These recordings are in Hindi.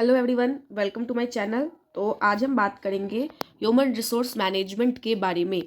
Hello everyone, welcome to my channel. तो आज हम बात करेंगे ह्यूमन रिसोर्स मैनेजमेंट के बारे में।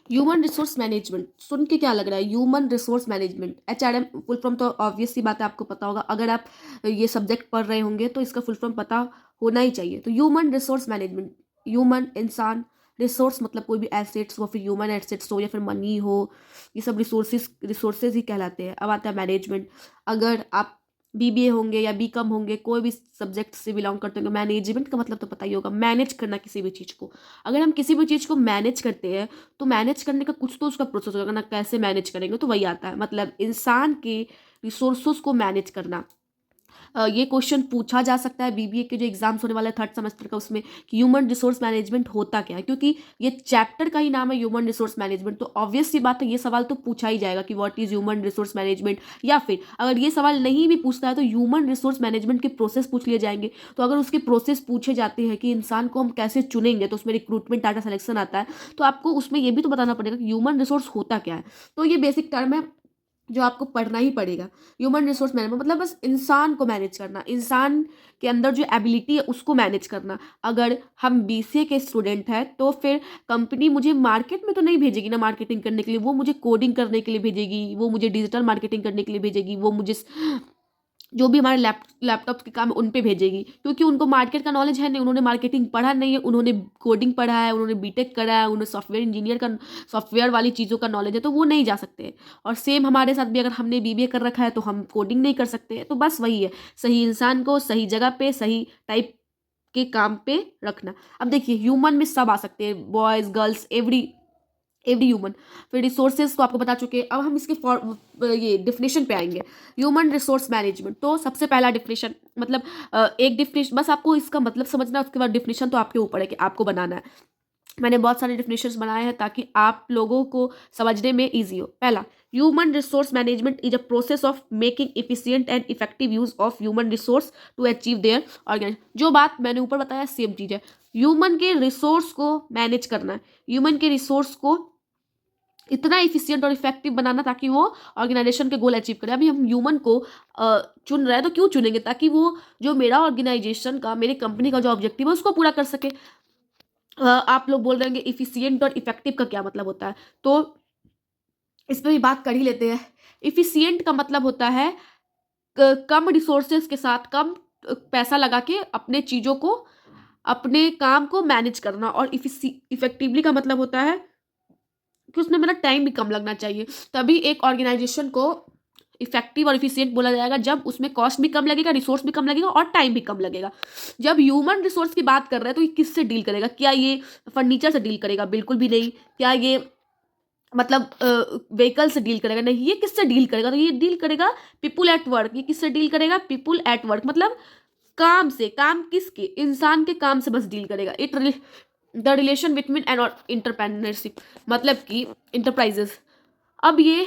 ह्यूमन रिसोर्स मैनेजमेंट सुन के क्या लग रहा है? Human resource management, HRM full form तो ऑब्वियस सी बात है, आपको पता होगा। अगर आप ये सब्जेक्ट पढ़ रहे होंगे तो इसका फुल फॉर्म पता होना ही चाहिए। तो ह्यूमन रिसोर्स मैनेजमेंट, ह्यूमन इंसान, रिसोर्स मतलब कोई भी एसेट्स हो, फिर ह्यूमन एसेट्स हो या फिर मनी हो, ये सब रिसोर्सेज ही कहलाते हैं। अब आता है मैनेजमेंट। अगर आप BBA होंगे या BCom होंगे, कोई भी सब्जेक्ट से बिलोंग करते होंगे, मैनेजमेंट का मतलब तो पता ही होगा, मैनेज करना किसी भी चीज़ को। अगर हम किसी भी चीज़ को मैनेज करते हैं तो मैनेज करने का कुछ तो उसका प्रोसेस होगा ना, कैसे मैनेज करेंगे, तो वही आता है। मतलब इंसान के रिसोर्सेज को मैनेज करना। ये क्वेश्चन पूछा जा सकता है BBA के जो एग्जाम्स होने वाला है थर्ड सेमेस्टर का, उसमें कि ह्यूमन रिसोर्स मैनेजमेंट होता क्या है, क्योंकि ये चैप्टर का ही नाम है ह्यूमन रिसोर्स मैनेजमेंट। तो ऑब्वियस सी बात है, ये सवाल तो पूछा ही जाएगा कि what is human resource management. या फिर अगर ये सवाल नहीं भी पूछता है तो ह्यूमन रिसोर्स मैनेजमेंट के प्रोसेस पूछ लिए जाएंगे। तो अगर उसके प्रोसेस पूछे जाते हैं कि इंसान को हम कैसे चुनेंगे, तो उसमें रिक्रूटमेंट डाटा सिलेक्शन आता है, तो आपको उसमें ये भी तो बताना पड़ेगा कि ह्यूमन रिसोर्स होता क्या है। तो ये बेसिक टर्म है जो आपको पढ़ना ही पड़ेगा। ह्यूमन रिसोर्स मैनेजमेंट मतलब बस इंसान को मैनेज करना, इंसान के अंदर जो एबिलिटी है उसको मैनेज करना। अगर हम BCA के स्टूडेंट हैं तो फिर कंपनी मुझे मार्केट में तो नहीं भेजेगी ना मार्केटिंग करने के लिए, वो मुझे कोडिंग करने के लिए भेजेगी, वो मुझे डिजिटल मार्केटिंग करने के लिए भेजेगी, वो मुझे जो भी हमारे लैपटॉप के काम उन पे भेजेगी, क्योंकि उनको मार्केट का नॉलेज है नहीं, उन्होंने मार्केटिंग पढ़ा नहीं है, उन्होंने कोडिंग पढ़ा है, उन्होंने बीटेक करा है, उन्होंने सॉफ्टवेयर इंजीनियर का सॉफ्टवेयर वाली चीज़ों का नॉलेज है, तो वो नहीं जा सकते। और सेम हमारे साथ भी, अगर हमने BBA कर रखा है तो हम कोडिंग नहीं कर सकते। तो बस वही है, सही इंसान को सही जगह पे सही टाइप के काम पे रखना। अब देखिए, ह्यूमन में सब आ सकते हैं, बॉयज़ गर्ल्स, एवरी ह्यूमन। फिर रिसोर्सेज तो आपको बता चुके हैं। अब हम इसके ये डिफिनेशन पे आएंगे। ह्यूमन रिसोर्स मैनेजमेंट, तो सबसे पहला डिफिनेशन मतलब एक डिफिनेशन बस आपको इसका मतलब समझना है, उसके बाद डिफिनेशन तो आपके ऊपर है कि आपको बनाना है। मैंने बहुत सारे डिफिनेशंस बनाए हैं ताकि आप लोगों को समझने में ईजी हो। पहला, human resource management is a process of making efficient and effective use of human resource to achieve their organize. जो बात मैंने ऊपर बताया सेम चीज़ है। ह्यूमन के रिसोर्स को मैनेज करना है, ह्यूमन के रिसोर्स को इतना इफिशियंट और इफेक्टिव बनाना ताकि वो ऑर्गेनाइजेशन के गोल अचीव करे। अभी हम ह्यूमन को चुन रहे हैं तो क्यों चुनेंगे? ताकि वो जो मेरा ऑर्गेनाइजेशन का, मेरी कंपनी का जो ऑब्जेक्टिव है उसको पूरा कर सके। आप लोग बोल रहे हैं इफिशियंट और इफेक्टिव का क्या मतलब होता है, तो इस पर भी बात कर ही लेते हैं। इफिशियंट का मतलब होता है कम रिसोर्सेज के साथ कम पैसा लगा के अपने चीज़ों को, अपने काम को मैनेज करना। और इफेक्टिवली का मतलब होता है कि उसमें मेरा टाइम भी कम लगना चाहिए। तभी एक ऑर्गेनाइजेशन को इफेक्टिव और इफिशियंट बोला जाएगा, जब उसमें कॉस्ट भी कम लगेगा, रिसोर्स भी कम लगेगा और टाइम भी कम लगेगा। जब ह्यूमन रिसोर्स की बात कर रहे हैं तो ये किससे डील करेगा? क्या ये फर्नीचर से डील करेगा? बिल्कुल भी नहीं। क्या ये मतलब व्हीकल से डील करेगा? नहीं। ये किससे डील करेगा? तो ये डील करेगा पीपुल एट वर्क। ये किससे डील करेगा? पीपुल एट वर्क मतलब काम से। काम किसके? इंसान के काम से बस डील करेगा। The relation between an entrepreneurship मतलब कि इंटरप्राइजेस। अब ये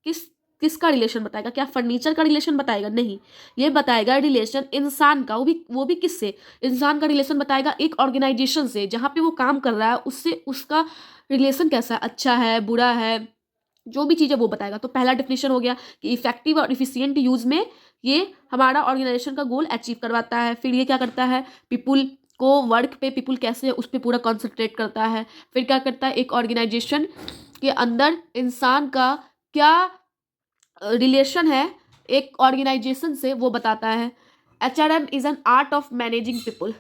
किस किसका रिलेशन बताएगा? क्या फर्नीचर का रिलेशन बताएगा? नहीं। ये बताएगा रिलेशन इंसान का, वो भी किससे? इंसान का रिलेशन बताएगा एक ऑर्गेनाइजेशन से जहाँ पे वो काम कर रहा है, उससे उसका रिलेशन कैसा है, अच्छा है, बुरा है, जो भी चीज़ है वो बताएगा। तो पहला डिफिनेशन हो गया कि इफेक्टिव और इफिशियंट यूज में ये हमारा ऑर्गेनाइजेशन का गोल अचीव करवाता है। फिर ये क्या करता है? पीपुल को वर्क पे, पीपुल कैसे है उस पर पूरा कॉन्सेंट्रेट करता है। फिर क्या करता है? एक ऑर्गेनाइजेशन के अंदर इंसान का क्या रिलेशन है एक ऑर्गेनाइजेशन से, वो बताता है। HRM is an art of managing people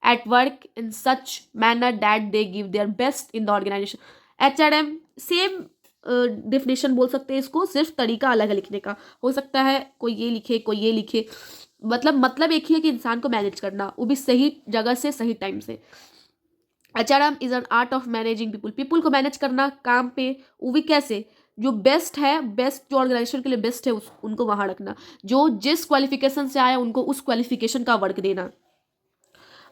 at work in such manner that they give their best in the organization. HRM same definition बोल सकते हैं इसको, सिर्फ तरीका अलग है लिखने का। हो सकता है कोई ये लिखे, कोई ये लिखे, मतलब एक ही है कि इंसान को मैनेज करना, वो भी सही जगह से सही टाइम से। HRM is an art of managing people, people को मैनेज करना काम पे, वो भी कैसे? जो बेस्ट है, बेस्ट जो ऑर्गेनाइजेशन के लिए बेस्ट है उनको वहां रखना, जो जिस क्वालिफिकेशन से आया उनको उस क्वालिफिकेशन का वर्क देना।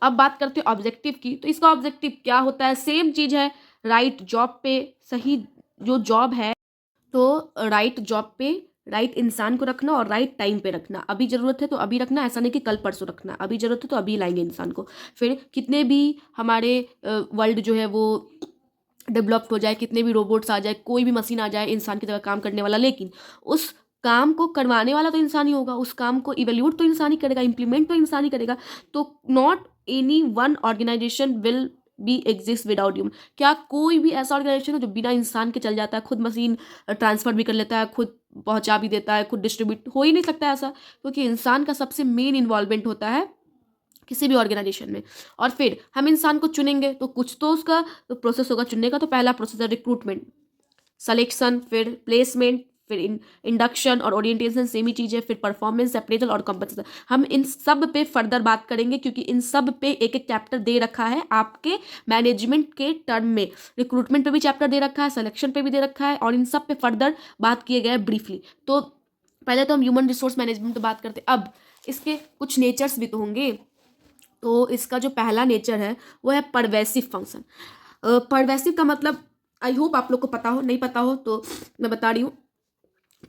अब बात करते हैं ऑब्जेक्टिव की, तो इसका ऑब्जेक्टिव क्या होता है? सेम चीज है, राइट जॉब पे सही जो जॉब है, तो राइट जॉब पे राइट इंसान को रखना और राइट टाइम पे रखना। अभी ज़रूरत है तो अभी रखना, ऐसा नहीं कि कल परसों रखना। अभी ज़रूरत है तो अभी लाएंगे इंसान को। फिर कितने भी हमारे वर्ल्ड जो है वो डेवलप्ड हो जाए, कितने भी रोबोट्स आ जाए, कोई भी मशीन आ जाए इंसान की जगह काम करने वाला, लेकिन उस काम को करवाने वाला तो इंसान ही होगा, उस काम को इवेल्यूट तो इंसान ही करेगा, इम्प्लीमेंट तो इंसान ही करेगा। तो not any one organization will be exist without human. क्या कोई भी ऐसा ऑर्गेनाइजेशन है जो बिना इंसान के चल जाता है, खुद मशीन ट्रांसफर भी कर लेता है, खुद पहुंचा भी देता है, खुद डिस्ट्रीब्यूट? हो ही नहीं सकता ऐसा, क्योंकि इंसान का सबसे मेन इन्वॉल्वमेंट होता है किसी भी ऑर्गेनाइजेशन में। और फिर हम इंसान को चुनेंगे तो कुछ तो उसका तो प्रोसेस होगा चुनने का। तो पहला प्रोसेस है रिक्रूटमेंट, सिलेक्शन, फिर प्लेसमेंट, फिर इंडक्शन और ओरिएंटेशन सेम ही चीज़ है, फिर परफॉर्मेंस अप्रेजल और कंपनसेशन। हम इन सब पे फर्दर बात करेंगे, क्योंकि इन सब पे एक एक चैप्टर दे रखा है आपके मैनेजमेंट के टर्म में। रिक्रूटमेंट पे भी चैप्टर दे रखा है, सिलेक्शन पे भी दे रखा है, और इन सब पे फर्दर बात किए गए ब्रीफली। तो पहले तो हम ह्यूमन रिसोर्स मैनेजमेंट पे बात करते हैं। अब इसके कुछ नेचर्स भी तो होंगे। तो इसका जो पहला नेचर है वो है परवेसिव फंक्शन। परवेसिव का मतलब आई होप आप लोग को पता हो, नहीं पता हो तो मैं बता रही हूँ।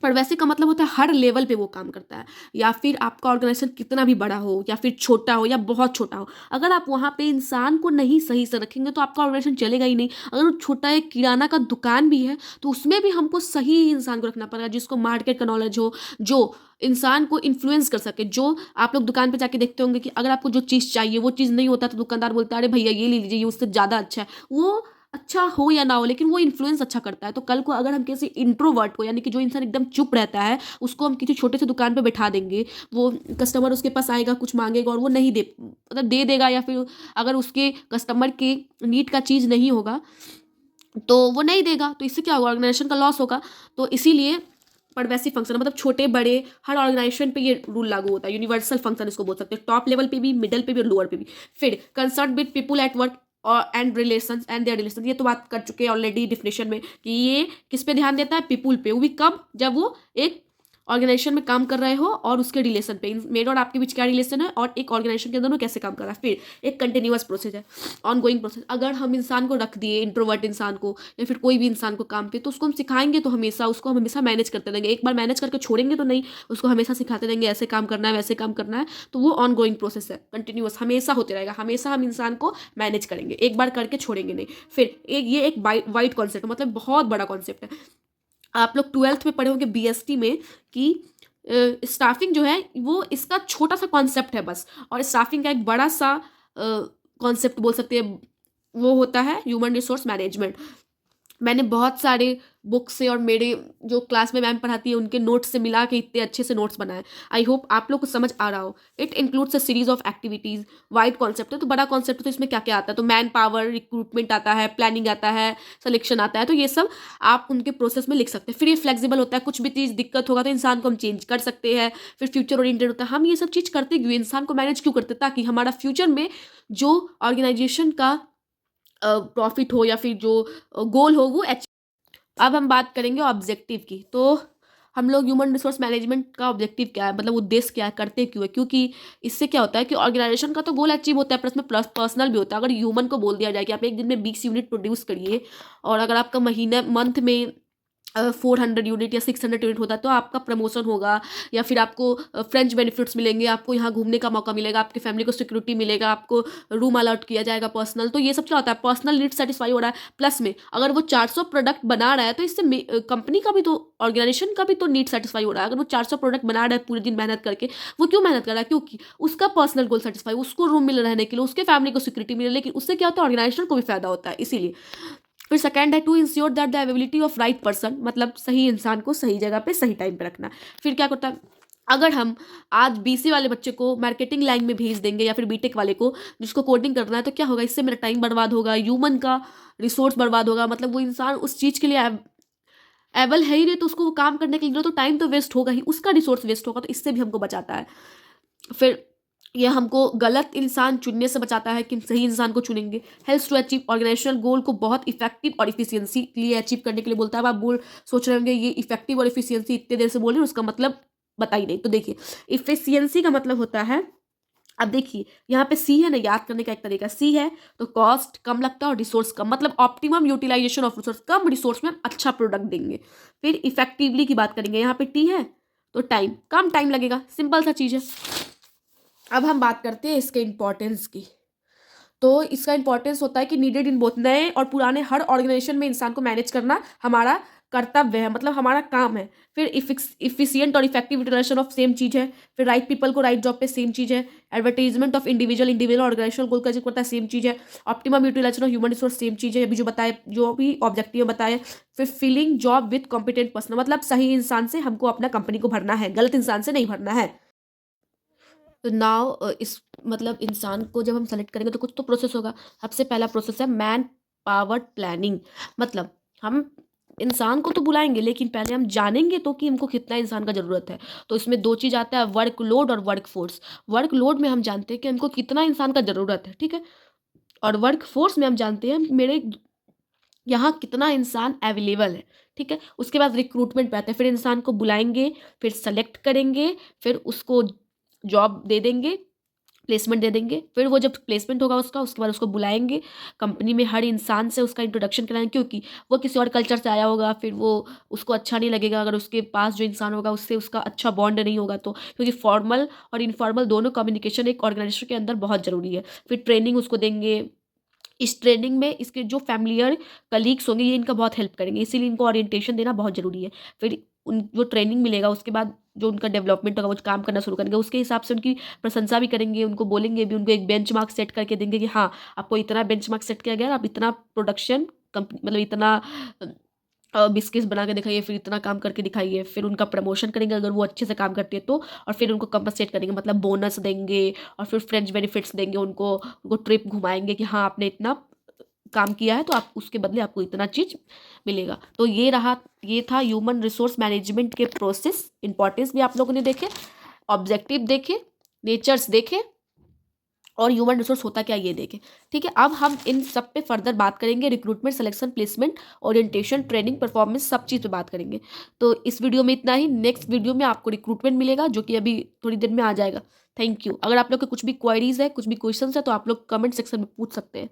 परवेसिव का मतलब होता है हर लेवल पे वो काम करता है, या फिर आपका ऑर्गेनाइजेशन कितना भी बड़ा हो या फिर छोटा हो या बहुत छोटा हो, अगर आप वहाँ पे इंसान को नहीं सही से रखेंगे तो आपका ऑर्गेनाइजेशन चलेगा ही नहीं। अगर वो छोटा एक किराना का दुकान भी है तो उसमें भी हमको सही इंसान को रखना पड़ेगा, जिसको मार्केट का नॉलेज हो, जो इंसान को इन्फ्लुएंस कर सके। जो आप लोग दुकान पे जाके देखते होंगे कि अगर आपको जो चीज़ चाहिए वो चीज़ नहीं होता तो दुकानदार बोलता है अरे भैया ये ले लीजिए, ये उससे ज़्यादा अच्छा है। वो अच्छा हो या ना हो, लेकिन वो इन्फ्लुएंस अच्छा करता है। तो कल को अगर हम किसी इंट्रोवर्ट को, यानी कि जो इंसान एकदम चुप रहता है, उसको हम किसी छोटे से दुकान पे बैठा देंगे, वो कस्टमर उसके पास आएगा, कुछ मांगेगा और वो नहीं दे, मतलब दे देगा, या फिर अगर उसके कस्टमर के नीड का चीज़ नहीं होगा तो वो नहीं देगा, तो इससे क्या होगा, ऑर्गेनाइजेशन का लॉस होगा। तो इसीलिए परवेसिव फंक्शन मतलब छोटे बड़े हर ऑर्गेनाइजेशन पे ये रूल लागू होता है। यूनिवर्सल फंक्शन इसको बोल सकते हैं, टॉप लेवल पे भी, मिडल पे भी और लोअर पे भी। फिर concern with people at work और and relation and their relation, ये तो बात कर चुके हैं ऑलरेडी डिफिनेशन में कि ये किस पे ध्यान देता है, पीपुल पे। वो भी कब, जब वो एक ऑर्गेनाइजेशन में काम कर रहे हो और उसके रिलेशन पे, मेरे और आपके बीच क्या रिलेशन है और एक ऑर्गेनाइजेशन के अंदर वो कैसे काम कर रहा है। फिर एक कंटिन्यूअस प्रोसेस है, ऑनगोइंग प्रोसेस। अगर हम इंसान को रख दिए, इंट्रोवर्ट इंसान को या फिर कोई भी इंसान को काम पे, तो उसको हम सिखाएंगे तो हमेशा उसको हम हमेशा मैनेज करते रहेंगे। एक बार मैनेज करके छोड़ेंगे तो नहीं, उसको हमेशा सिखाते रहेंगे ऐसे काम करना है, वैसे काम करना है। तो वो ऑनगोइंग प्रोसेस है, कंटिन्यूअस हमेशा होते रहेगा, हमेशा हम इंसान को मैनेज करेंगे, एक बार करके छोड़ेंगे नहीं। फिर एक ये एक वाइड कॉन्सेप्ट, मतलब बहुत बड़ा कॉन्सेप्ट है। आप लोग 12th में पढ़े होंगे बीएसटी में कि स्टाफिंग जो है वो इसका छोटा सा कॉन्सेप्ट है बस, और स्टाफिंग का एक बड़ा सा कॉन्सेप्ट बोल सकते हैं, वो होता है ह्यूमन रिसोर्स मैनेजमेंट। मैंने बहुत सारे बुक से और मेरे जो क्लास में मैम पढ़ाती है उनके नोट्स से मिला के इतने अच्छे से नोट्स बनाए। आई होप आप लोग को समझ आ रहा हो। It includes a series of activities. Wide concept है तो बड़ा कॉन्सेप्ट, तो इसमें क्या क्या आता है, तो मैन पावर, रिक्रूटमेंट आता है, प्लानिंग आता है, सिलेक्शन आता है। तो ये सब आप उनके प्रोसेस में लिख सकते हैं। फिर ये फ्लेक्सिबल होता है, कुछ भी चीज़ दिक्कत होगा तो इंसान को हम चेंज कर सकते हैं। फिर फ्यूचर ओरिएंटेड होता है। हम ये सब चीज़ करते क्यों, इंसान को मैनेज क्यों करते, ताकि हमारा फ्यूचर में जो ऑर्गेनाइजेशन का प्रॉफिट हो या फिर जो गोल हो वो। अब हम बात करेंगे ऑब्जेक्टिव की। तो हम लोग ह्यूमन रिसोर्स मैनेजमेंट का ऑब्जेक्टिव क्या है, मतलब उद्देश्य क्या है, करते क्यों है, क्योंकि इससे क्या होता है कि ऑर्गेनाइजेशन का तो गोल अचीव होता है, प्लस में प्लस पर्सनल भी होता है। अगर ह्यूमन को बोल दिया जाए कि आप एक दिन में 20 यूनिट प्रोड्यूस करिए, और अगर आपका महीने मंथ में 400 यूनिट या 600 यूनिट होता है तो आपका प्रमोशन होगा, या फिर आपको फ्रेंच बेनिफिट्स मिलेंगे, आपको यहाँ घूमने का मौका मिलेगा, आपकी फैमिली को सिक्योरिटी मिलेगा, आपको रूम अलॉट किया जाएगा पर्सनल। तो ये सब क्या होता है, पर्सनल नीड सेटिस्फाई हो रहा है। प्लस में अगर वो 400 प्रोडक्ट बना रहा है तो इससे कंपनी का भी तो, ऑर्गेनाइजेशन का भी तो नीड सेटिस्फाई हो रहा है। अगर वो 400 प्रोडक्ट बना रहा है पूरे दिन मेहनत करके, वो क्यों मेहनत कर रहा है, क्योंकि उसका पर्सनल गोल सेटिस्फाई, उसको रूम मिल रहने के लिए, उसके फैमिली को सिक्योरिटी मिले, लेकिन उससे क्या होता है, ऑर्गेनाइजेशन को भी फायदा होता है। इसीलिए फिर सेकंड है to ensure that the availability of right person, मतलब सही इंसान को सही जगह पे सही टाइम पे रखना। फिर क्या करता है, अगर हम आज बीसी वाले बच्चे को मार्केटिंग लाइन में भेज देंगे या फिर बीटेक वाले को जिसको कोडिंग करना है, तो क्या होगा, इससे मेरा टाइम बर्बाद होगा, ह्यूमन का रिसोर्स बर्बाद होगा। मतलब वो इंसान उस चीज़ के लिए एबल है ही नहीं, तो उसको वो काम करने के लिए तो टाइम तो वेस्ट होगा ही, उसका रिसोर्स वेस्ट होगा। तो इससे भी हमको बचाता है। फिर यह हमको गलत इंसान चुनने से बचाता है कि सही इंसान को चुनेंगे। हेल्प्स टू अचीव ऑर्गेनाइजेशनल गोल को बहुत इफेक्टिव और इफिशियंसी के लिए अचीव करने के लिए बोलता है। अब आप सोच रहे होंगे ये इफेक्टिव और इफिशियंसी इतने देर से बोल रहे हैं, उसका मतलब बताइए नहीं। तो देखिए, इफिशियंसी का मतलब होता है, अब देखिए यहाँ पे सी है ना, याद करने का एक तरीका सी है, तो कॉस्ट कम लगता है और रिसोर्स कम, मतलब ऑप्टिमम यूटिलाइजेशन ऑफ रिसोर्स, कम रिसोर्स में हम अच्छा प्रोडक्ट देंगे। फिर इफेक्टिवली की बात करेंगे, यहाँ पे टी है तो टाइम, कम टाइम लगेगा, सिंपल सा चीज़ है। अब हम बात करते हैं इसके इंपॉर्टेंस की। तो इसका इंपॉर्टेंस होता है कि नीडेड इन बोथ, नए और पुराने हर ऑर्गेनाइजेशन में इंसान को मैनेज करना हमारा कर्तव्य है, मतलब हमारा काम है। फिर इफिशियंट और इफेक्टिव यूटिलाइजेशन ऑफ सेम चीज़ है। फिर राइट पीपल को राइट जॉब पे सेम चीज़ है। Advertisement of individual organisational goal का जिक्र करता है, सेम चीज़ है। Optimum utilisation of human resource same चीज़ है, अभी जो बताए, जो भी ऑब्जेक्टिव बताए। फिर filling job with competent person, मतलब सही इंसान से हमको अपना कंपनी को भरना है, गलत इंसान से नहीं भरना है। तो नाउ इस मतलब इंसान को जब हम सेलेक्ट करेंगे तो कुछ तो प्रोसेस होगा। सबसे पहला प्रोसेस है मैन पावर प्लानिंग। मतलब हम इंसान को तो बुलाएंगे, लेकिन पहले हम जानेंगे तो कि हमको कितना इंसान का ज़रूरत है। तो इसमें दो चीज़ आता है, वर्कलोड और वर्क फोर्स। वर्कलोड में हम जानते हैं कि हमको कितना इंसान का ज़रूरत है, ठीक है। और वर्क फोर्स में हम जानते हैं मेरे यहाँ कितना इंसान अवेलेबल है, ठीक है। उसके बाद रिक्रूटमेंट पे आते हैं, फिर इंसान को बुलाएंगे, फिर सेलेक्ट करेंगे, फिर उसको जॉब दे देंगे, प्लेसमेंट दे देंगे। फिर वो जब प्लेसमेंट होगा उसका, उसके बाद उसको बुलाएंगे कंपनी में, हर इंसान से उसका इंट्रोडक्शन कराएंगे, क्योंकि वो किसी और कल्चर से आया होगा, फिर वो उसको अच्छा नहीं लगेगा अगर उसके पास जो इंसान होगा उससे उसका अच्छा बॉन्ड नहीं होगा तो, क्योंकि फॉर्मल और इनफॉर्मल दोनों कम्युनिकेशन एक ऑर्गेनाइजेशन के अंदर बहुत ज़रूरी है। फिर ट्रेनिंग उसको देंगे। इस ट्रेनिंग में इसके जो फैमिलियर कलीग्स होंगे ये इनका बहुत हेल्प करेंगे, इसीलिए इनको ओरिएंटेशन देना बहुत ज़रूरी है। फिर उन जो ट्रेनिंग मिलेगा उसके बाद जो उनका डेवलपमेंट होगा, वो काम करना शुरू करेंगे, उसके हिसाब से उनकी प्रशंसा भी करेंगे, उनको बोलेंगे भी, उनको एक बेंचमार्क सेट करके देंगे कि हाँ आपको इतना बेंचमार्क सेट किया गया, आप इतना प्रोडक्शन कंपनी मतलब इतना बिस्किट्स बना के दिखाइए, फिर इतना काम करके दिखाइए। फिर उनका प्रमोशन करेंगे अगर वो अच्छे से काम करती है तो, और फिर उनको कंपनसेट करेंगे, मतलब बोनस देंगे, और फिर फ्रेंच बेनिफिट्स देंगे उनको ट्रिप घुमाएंगे कि हाँ आपने इतना काम किया है तो आप उसके बदले आपको इतना चीज़ मिलेगा। तो ये था ह्यूमन रिसोर्स मैनेजमेंट के प्रोसेस। इंपॉर्टेंस भी आप लोगों ने देखे, ऑब्जेक्टिव देखे, नेचर्स देखे, और ह्यूमन रिसोर्स होता क्या ये देखें, ठीक है। अब हम इन सब पे फर्दर बात करेंगे, recruitment, selection, placement, orientation, training, performance, सब चीज़ पे बात करेंगे। तो इस वीडियो में इतना ही। नेक्स्ट वीडियो में आपको रिक्रूटमेंट मिलेगा जो कि अभी थोड़ी देर में आ जाएगा। Thank you. अगर आप लोग के कुछ भी क्वेरीज है, कुछ भी क्वेश्चंस है तो आप लोग कमेंट सेक्शन में पूछ सकते हैं।